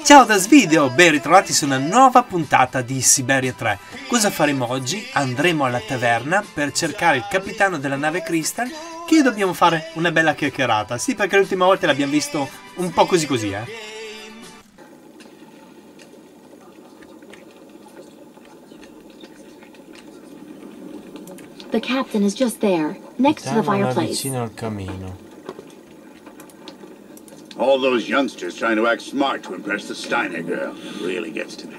Ciao da Svideo, ben ritrovati su una nuova puntata di Syberia 3. Cosa faremo oggi? Andremo alla taverna per cercare il capitano della nave Crystal, che dobbiamo fare una bella chiacchierata. Sì, perché l'ultima volta l'abbiamo visto un po' così così, The captain is just there, next to the fireplace. Vicino al camino. All those youngsters trying to act smart to impress the Steiner girl. It really gets to me.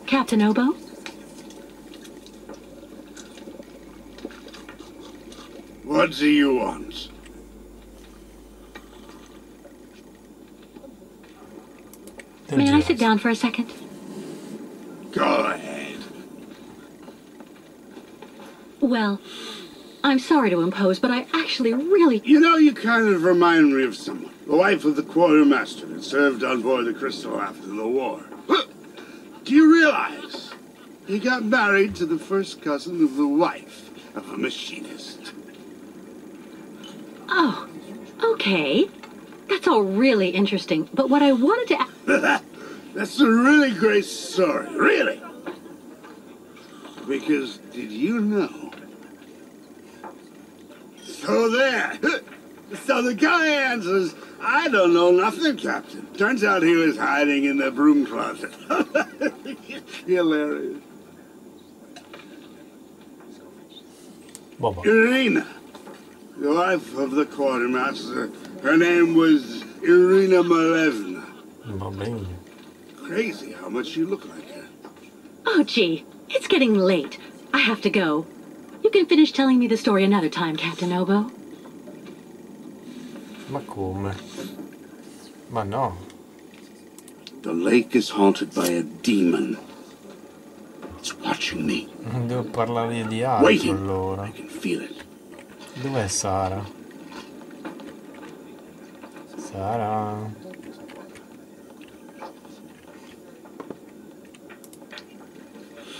Captain Obo? What do you want? May I sit down for a second? Go ahead. Well, I'm sorry to impose, but I actually really... You know, you kind of remind me of someone. The wife of the quartermaster that served on board the Crystal after the war. Do you realize he got married to the first cousin of the wife of a machinist? Oh, okay. That's all really interesting, but what I wanted to... That's a really great story, really. Because, did you know? So there. So the guy answers, I don't know nothing, Captain. Turns out he was hiding in the broom closet. Hilarious. Irina, the wife of the quartermaster. Her name was Irina Malevna. Crazy how much you look like her. Oh, gee. It's getting late. I have to go. You can finish telling me the story another time, Captain Obo. Ma come? Ma no. The lake is haunted by a demon. It's watching me. Devo parlare di altro Waiting. allora. I can feel it. Dov'è Sara? Sara.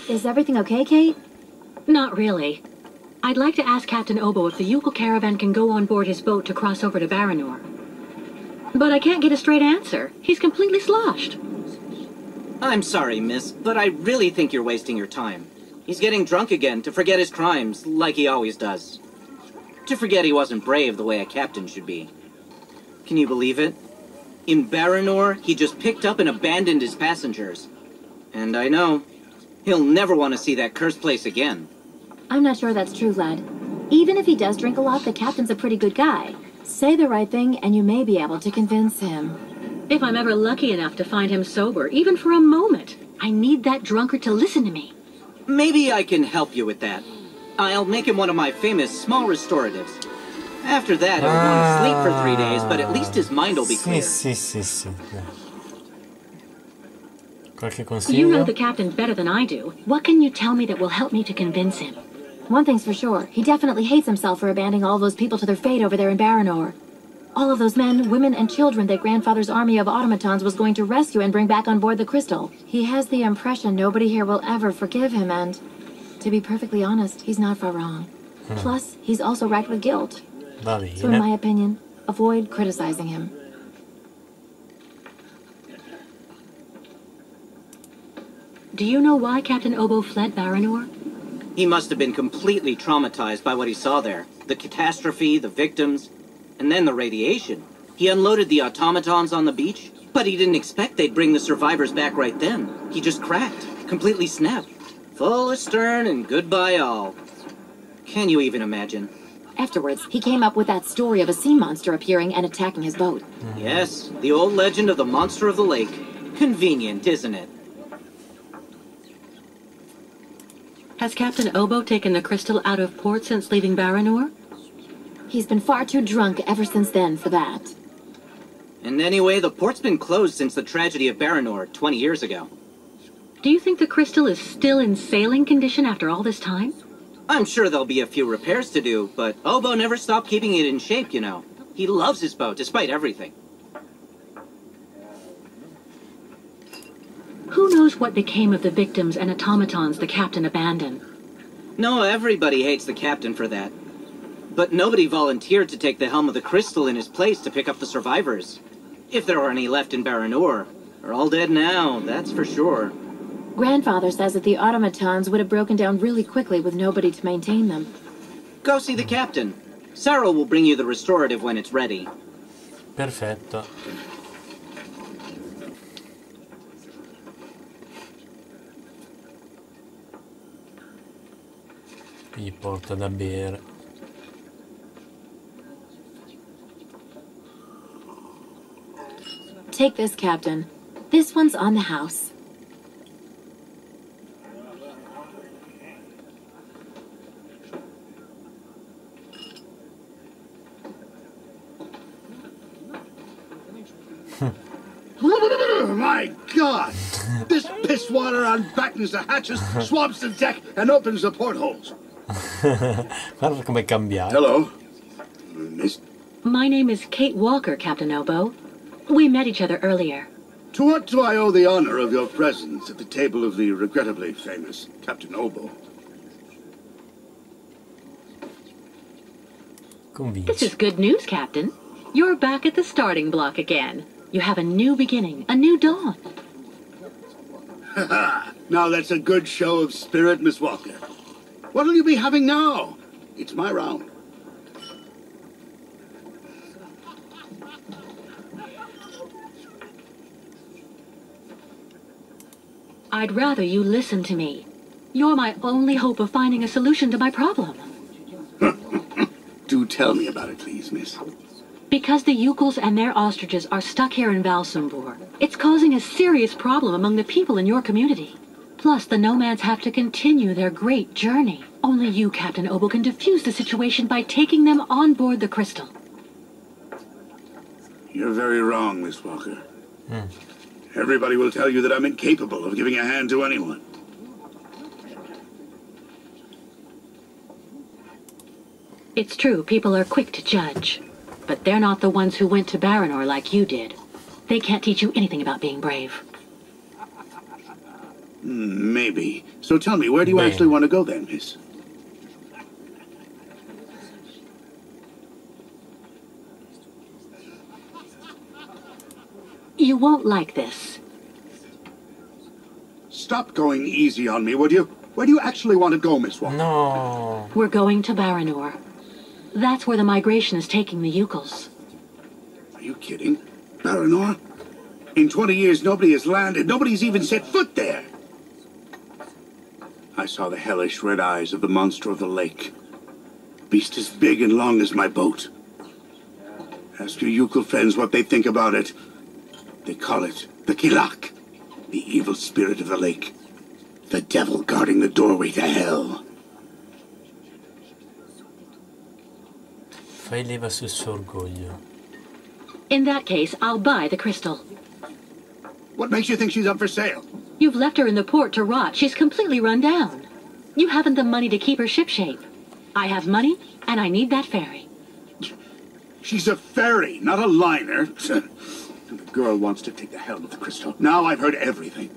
Is everything okay, Kate? Not really. I'd like to ask Captain Obo if the Yukon caravan can go on board his boat to cross over to Baranor. But I can't get a straight answer. He's completely sloshed. I'm sorry, miss, but I really think you're wasting your time. He's getting drunk again to forget his crimes, like he always does. To forget he wasn't brave the way a captain should be. Can you believe it? In Baranor, he just picked up and abandoned his passengers. And I know, he'll never want to see that cursed place again. I'm not sure that's true, lad. Even if he does drink a lot, the captain's a pretty good guy. Say the right thing, and you may be able to convince him. If I'm ever lucky enough to find him sober, even for a moment, I need that drunkard to listen to me. Maybe I can help you with that. I'll make him one of my famous small restoratives. After that, he'll want to sleep for 3 days, but at least his mind will be clear. Sì. Qualche consiglio? You know the captain better than I do. What can you tell me that will help me to convince him? One thing's for sure. He definitely hates himself for abandoning all those people to their fate over there in Baranor. All of those men, women, and children that Grandfather's army of automatons was going to rescue and bring back on board the Crystal. He has the impression nobody here will ever forgive him, and to be perfectly honest, he's not far wrong. Plus, he's also racked with guilt. So in my opinion, avoid criticizing him. Do you know why Captain Obo fled Baranor? He must have been completely traumatized by what he saw there. The catastrophe, the victims, and then the radiation. He unloaded the automatons on the beach, but he didn't expect they'd bring the survivors back right then. He just cracked, completely snapped. Full astern and goodbye all. Can you even imagine? Afterwards, he came up with that story of a sea monster appearing and attacking his boat. Yes, the old legend of the monster of the lake. Convenient, isn't it? Has Captain Obo taken the crystal out of port since leaving Baranor? He's been far too drunk ever since then for that. And anyway, the port's been closed since the tragedy of Baranor 20 years ago. Do you think the crystal is still in sailing condition after all this time? I'm sure there'll be a few repairs to do, but Obo never stopped keeping it in shape, you know. He loves his boat, despite everything. Who knows what became of the victims and automatons the captain abandoned? No, everybody hates the captain for that. but nobody volunteered to take the helm of the crystal in his place to pick up the survivors. If there are any left in Baranor, they're all dead now, that's for sure. Grandfather says that the automatons would have broken down really quickly with nobody to maintain them. Go see the captain. Sara will bring you the restorative when it's ready. Perfetto. Gli porta da bere. Take this, Captain. This one's on the house. My God! This piss water unbattens the hatches, swabs the deck, and opens the portholes. Guarda com'è cambiato. Hello, Miss. My name is Kate Walker, Captain Obo. We met each other earlier. To what do I owe the honor of your presence at the table of the regrettably famous Captain Obo? This is good news, Captain. You're back at the starting block again. You have a new beginning, a new dawn. Now that's a good show of spirit, Miss Walker. What'll you be having now? It's my round. I'd rather you listen to me. You're my only hope of finding a solution to my problem. Do tell me about it, please, miss. Because the Yukels and their ostriches are stuck here in Valsumbor, it's causing a serious problem among the people in your community. Plus, the nomads have to continue their great journey. Only you, Captain Obo, can defuse the situation by taking them on board the crystal. You're very wrong, Miss Walker. Everybody will tell you that I'm incapable of giving a hand to anyone. It's true, people are quick to judge. But they're not the ones who went to Baranor like you did. They can't teach you anything about being brave. Maybe. So tell me, where do you actually want to go then, miss? You won't like this. Stop going easy on me, would you? Where do you actually want to go, Miss Walker? No. We're going to Baranor. That's where the migration is taking the Yukels. Are you kidding? Baranor? In 20 years, nobody has landed. Nobody's even set foot there. I saw the hellish red eyes of the monster of the lake. Beast as big and long as my boat. Ask your Yukel friends what they think about it. They call it the Kilak, the evil spirit of the lake. The devil guarding the doorway to hell. Fai leva sul suo orgoglio. In that case, I'll buy the crystal. What makes you think she's up for sale? You've left her in the port to rot. She's completely run down. You haven't the money to keep her shipshape. I have money, and I need that ferry. She's a ferry, not a liner. The girl wants to take the helm of the crystal. Now I've heard everything.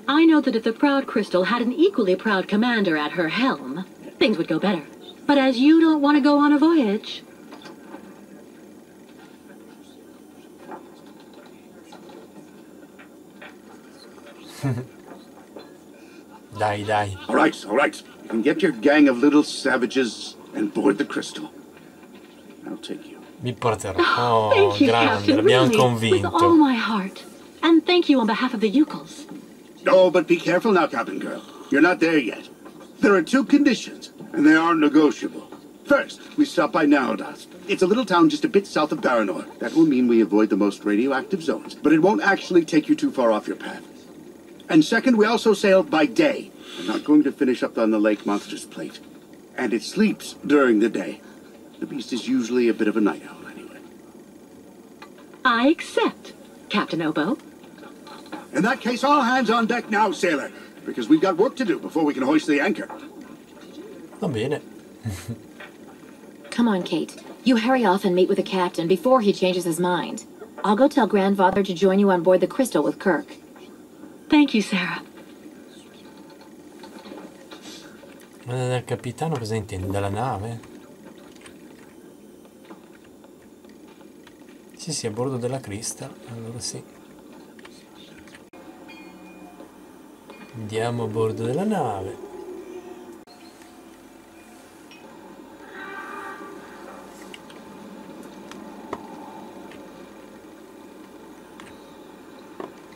I know that if the proud crystal had an equally proud commander at her helm, things would go better. But as you don't want to go on a voyage... Dai, dai. All right, all right. You can get your gang of little savages and board the crystal. I'll take you. Mi porterò. Oh, thank you, grande, Captain, l'abbiamo really, convinto. with all my heart. And thank you on behalf of the Yukels. Oh, but be careful now, Captain Girl. You're not there yet. There are two conditions, and they are negotiable. First, we stop by Narrodas. It's a little town just a bit south of Baranor. That will mean we avoid the most radioactive zones, but it won't actually take you too far off your path. And second, we also sail by day. I'm not going to finish up on the lake monster's plate. And it sleeps during the day. The beast is usually a bit of a night owl anyway. I accept, Captain Obo. In that case, all hands on deck now, sailor, because we've got work to do before we can hoist the anchor. Va bene. Come on, Kate. You hurry off and meet with the captain before he changes his mind. I'll go tell Grandfather to join you on board the crystal with Kirk. Thank you, Sara. Ma dal capitano cosa intendi? Dalla nave? Sì, sì, a bordo della Crystal, allora sì. Andiamo a bordo della nave.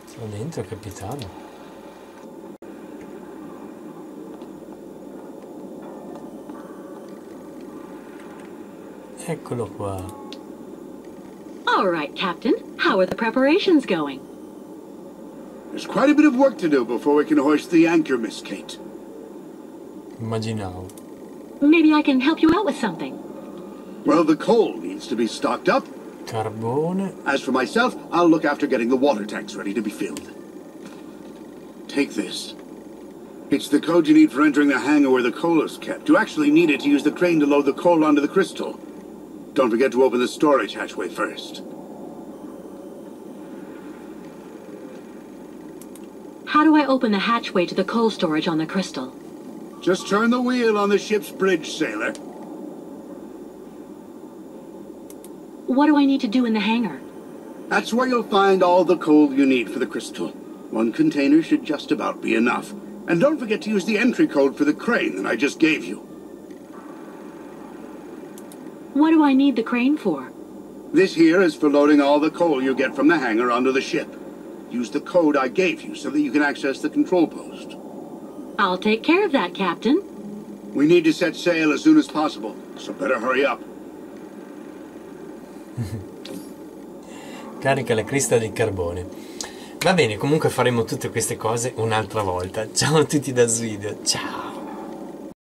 Sono dentro, capitano. Eccolo qua. All right, Captain. How are the preparations going? There's quite a bit of work to do before we can hoist the anchor, Miss Kate. Immaginavo. Maybe I can help you out with something. Well, the coal needs to be stocked up. Carbone. As for myself, I'll look after getting the water tanks ready to be filled. Take this. It's the code you need for entering the hangar where the coal is kept. You actually need it to use the crane to load the coal onto the crystal. Don't forget to open the storage hatchway first. How do I open the hatchway to the coal storage on the crystal? Just turn the wheel on the ship's bridge, sailor. What do I need to do in the hangar? That's where you'll find all the coal you need for the crystal. One container should just about be enough. And don't forget to use the entry code for the crane that I just gave you. What do I need the crane for? This here is for loading all the coal you get from the hangar onto the ship. Use the code I gave you so that you can access the control post. I'll take care of that, Captain. We need to set sail as soon as possible, so better hurry up. Carica la crista di carbone. Va bene, comunque faremo tutte queste cose un'altra volta. Ciao a tutti da Sweet. Ciao.